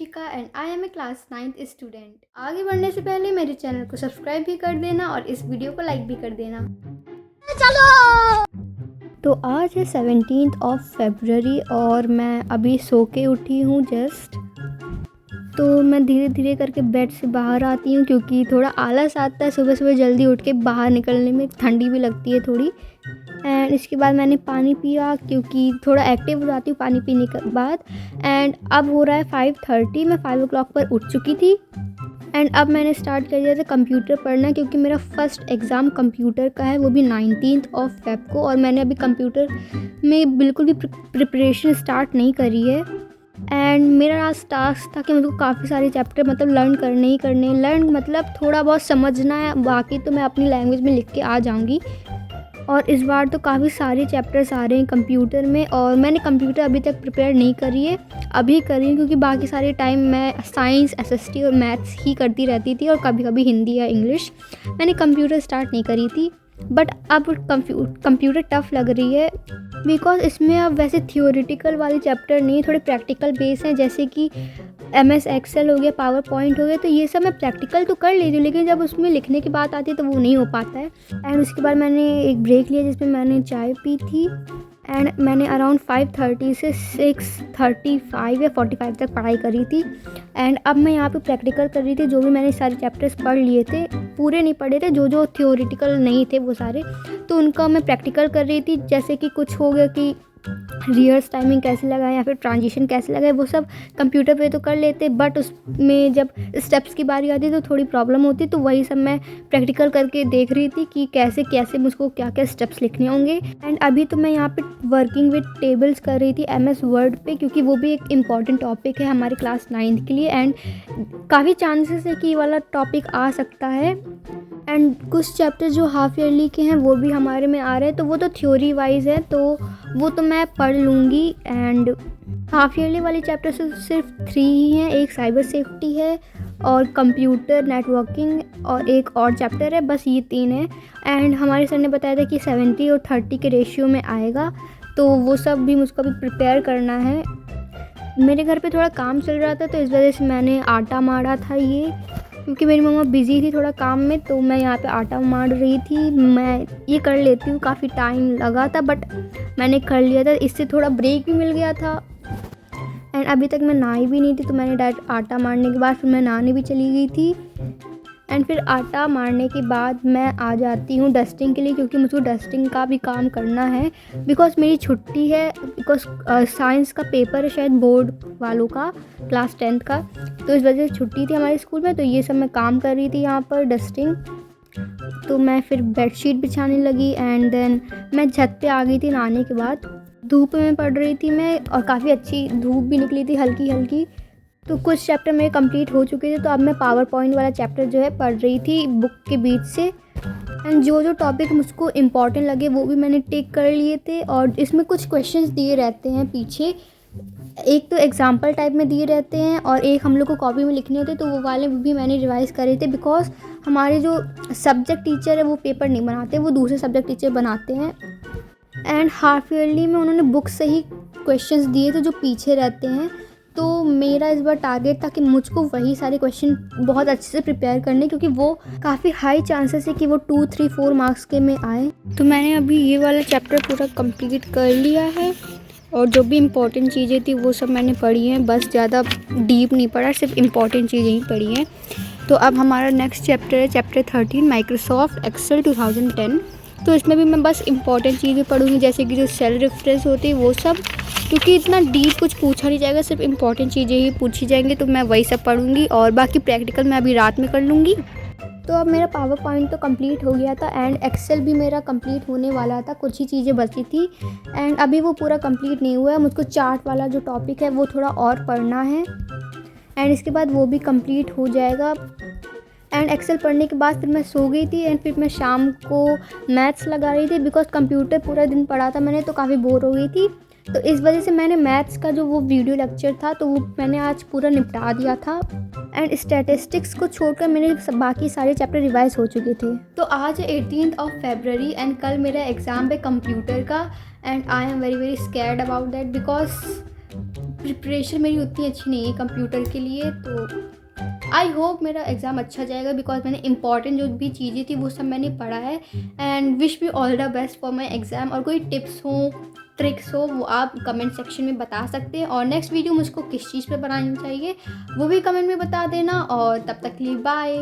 Darshika and I am a class 9th student. आगे बढ़ने से पहले मेरे चैनल को सब्सक्राइब भी कर देना और इस वीडियो को लाइक भी कर देना। चलो तो आज है 17 फरवरी और मैं अभी सो के उठी हूँ जस्ट। तो मैं धीरे धीरे करके बेड से बाहर आती हूँ क्योंकि थोड़ा आलस आता है सुबह सुबह जल्दी उठ के बाहर निकलने में, ठंडी भी लगती है थोड़ी। एंड इसके बाद मैंने पानी पिया क्योंकि थोड़ा एक्टिव हो जाती हूँ पानी पीने के बाद। एंड अब हो रहा है 5:30, मैं 5 o'clock पर उठ चुकी थी। एंड अब मैंने स्टार्ट कर दिया था कंप्यूटर पढ़ना क्योंकि मेरा फर्स्ट एग्ज़ाम कंप्यूटर का है, वो भी 19 फेब को। और मैंने अभी कंप्यूटर में बिल्कुल भी प्रिपरेशन स्टार्ट नहीं करी है। एंड मेरा आज टास्क था कि मुझको काफ़ी सारे चैप्टर मतलब लर्न करने ही करने। लर्न मतलब थोड़ा बहुत समझना है, बाकी तो मैं अपनी लैंग्वेज में लिख के आ जाऊँगी। और इस बार तो काफ़ी सारे चैप्टर्स आ रहे हैं कंप्यूटर में और मैंने कंप्यूटर अभी तक प्रिपेयर नहीं करी है, अभी करी है क्योंकि बाकी सारे टाइम मैं साइंस, एसएसटी और मैथ्स ही करती रहती थी और कभी कभी हिंदी या इंग्लिश। मैंने कंप्यूटर स्टार्ट नहीं करी थी। बट अब कंप्यूटर टफ़ लग रही है बिकॉज इसमें अब वैसे थियोरेटिकल वाले चैप्टर नहीं, थोड़े प्रैक्टिकल बेस हैं, जैसे कि MS एक्सेल हो गया, पावर पॉइंट हो गया। तो ये सब मैं प्रैक्टिकल तो कर लेती हूँ लेकिन जब उसमें लिखने की बात आती है तो वो नहीं हो पाता है। एंड उसके बाद मैंने एक ब्रेक लिया जिसमें मैंने चाय पी थी। एंड मैंने अराउंड 5:30 से 6:35 या 45 तक पढ़ाई करी थी। एंड अब मैं यहाँ पे प्रैक्टिकल कर रही थी। जो भी मैंने सारे चैप्टर्स पढ़ लिए थे, पूरे नहीं पढ़े थे, जो जो थियोरेटिकल नहीं थे वो सारे, तो उनका मैं प्रैक्टिकल कर रही थी। जैसे कि कुछ हो गया कि रिवर्स टाइमिंग कैसे लगाएं या फिर ट्रांजिशन कैसे लगाएं, वो सब कंप्यूटर पे तो कर लेते, बट उसमें जब स्टेप्स की बारी आती तो थोड़ी प्रॉब्लम होती। तो वही सब मैं प्रैक्टिकल करके देख रही थी कि कैसे कैसे मुझको क्या क्या स्टेप्स लिखने होंगे। एंड अभी तो मैं यहाँ पे वर्किंग विद टेबल्स कर रही थी MS वर्ड पे, क्योंकि वो भी एक इम्पॉर्टेंट टॉपिक है हमारे क्लास 9th के लिए। एंड काफ़ी चांसेस है कि ये वाला टॉपिक आ सकता है। एंड कुछ चैप्टर जो हाफ ईयरली के हैं वो भी हमारे में आ रहे हैं, तो वो तो थ्योरी वाइज है, तो वो तो मैं पढ़ लूँगी। एंड हाफ ईयरली वाले चैप्टर से सिर्फ 3 ही हैं, एक साइबर सेफ्टी है और कंप्यूटर नेटवर्किंग और एक और चैप्टर है, बस ये 3 है। एंड हमारे सर ने बताया था कि 70 और 30 के रेशियो में आएगा, तो वो सब भी मुझको अभी प्रिपेयर करना है। मेरे घर पे थोड़ा काम चल रहा था तो इस वजह से मैंने आटा मारा था ये, क्योंकि मेरी मम्मा बिज़ी थी थोड़ा काम में, तो मैं यहाँ पे आटा मार रही थी। मैं ये कर लेती हूँ, काफ़ी टाइम लगा था बट मैंने कर लिया था, इससे थोड़ा ब्रेक भी मिल गया था। एंड अभी तक मैं नहाई भी नहीं थी, तो मैंने डायरेक्ट आटा मारने के बाद फिर मैं नहाने भी चली गई थी। एंड फिर आटा मारने के बाद मैं आ जाती हूँ डस्टिंग के लिए, क्योंकि मुझको डस्टिंग का भी काम करना है बिकॉज मेरी छुट्टी है, बिकॉज साइंस का पेपर है शायद बोर्ड वालों का, क्लास 10th का, तो इस वजह से छुट्टी थी हमारे स्कूल में। तो ये सब मैं काम कर रही थी यहाँ पर डस्टिंग। तो मैं फिर बेडशीट बिछाने लगी एंड देन मैं छत पे आ गई थी नहाने के बाद। धूप में पढ़ रही थी मैं और काफ़ी अच्छी धूप भी निकली थी हल्की हल्की। तो कुछ चैप्टर मेरे कंप्लीट हो चुके थे, तो अब मैं पावर पॉइंट वाला चैप्टर जो है पढ़ रही थी बुक के बीच से। एंड जो जो टॉपिक मुझको इम्पॉर्टेंट लगे वो भी मैंने टिक कर लिए थे। और इसमें कुछ क्वेश्चंस दिए रहते हैं पीछे, एक तो एग्जाम्पल टाइप में दिए रहते हैं और एक हम लोग को कॉपी में लिखने होते, तो वो वाले भी मैंने रिवाइज़ करे थे। बिकॉज हमारे जो सब्जेक्ट टीचर है वो पेपर नहीं बनाते, वो दूसरे सब्जेक्ट टीचर बनाते हैं। एंड हाफ ईयरली में उन्होंने बुक से ही क्वेश्चंस दिए थे जो पीछे रहते हैं, तो मेरा इस बार टारगेट था कि मुझको वही सारे क्वेश्चन बहुत अच्छे से प्रिपेयर करने, क्योंकि वो काफ़ी हाई चांसेस है कि वो 2, 3, 4 मार्क्स के में आए। तो मैंने अभी ये वाला चैप्टर पूरा कंप्लीट कर लिया है और जो भी इम्पोर्टेंट चीज़ें थी वो सब मैंने पढ़ी हैं, बस ज़्यादा डीप नहीं पढ़ा, सिर्फ इम्पॉर्टेंट चीज़ें ही पढ़ी हैं। तो अब हमारा नेक्स्ट चैप्टर है चैप्टर 13 माइक्रोसॉफ्ट एक्सेल 2010। तो इसमें भी मैं बस इम्पॉर्टेंट चीज़ें पढ़ूँगी, जैसे कि जो सेल रेफरेंस होती है वो सब, क्योंकि इतना डीप कुछ पूछा नहीं जाएगा, सिर्फ इम्पॉर्टेंट चीज़ें ही पूछी जाएंगी, तो मैं वही सब पढ़ूँगी और बाकी प्रैक्टिकल मैं अभी रात में कर लूँगी। तो अब मेरा पावर पॉइंट तो कंप्लीट हो गया था एंड एक्सेल भी मेरा कंप्लीट होने वाला था, कुछ ही चीज़ें बची थी एंड अभी वो पूरा कंप्लीट नहीं हुआ है। मुझको चार्ट वाला जो टॉपिक है वो थोड़ा और पढ़ना है एंड इसके बाद वो भी कंप्लीट हो जाएगा। एंड एक्सेल पढ़ने के बाद फिर मैं सो गई थी एंड फिर मैं शाम को मैथ्स लगा रही थी, बिकॉज कंप्यूटर पूरा दिन पढ़ा था मैंने, तो काफ़ी बोर हो गई थी। तो इस वजह से मैंने मैथ्स का जो वो वीडियो लेक्चर था तो वो मैंने आज पूरा निपटा दिया था। एंड स्टैटिस्टिक्स को छोड़कर मेरे बाकी सारे चैप्टर रिवाइज हो चुके थे। तो आज है 18 फरवरी एंड कल मेरा एग्ज़ाम है कंप्यूटर का and I am very scared about that, because preparation मेरी उतनी अच्छी नहीं है कंप्यूटर के लिए, तो आई होप मेरा एग्ज़ाम अच्छा जाएगा बिकॉज मैंने इंपॉर्टेंट जो भी चीज़ें थी वो सब मैंने पढ़ा है। And wish me all the best for my exam. और कोई टिप्स हो, ट्रिक्स हो, वो आप कमेंट सेक्शन में बता सकते हैं। और नेक्स्ट वीडियो मुझको किस चीज़ पे बनानी चाहिए वो भी कमेंट में बता देना। और तब तक के लिए बाय।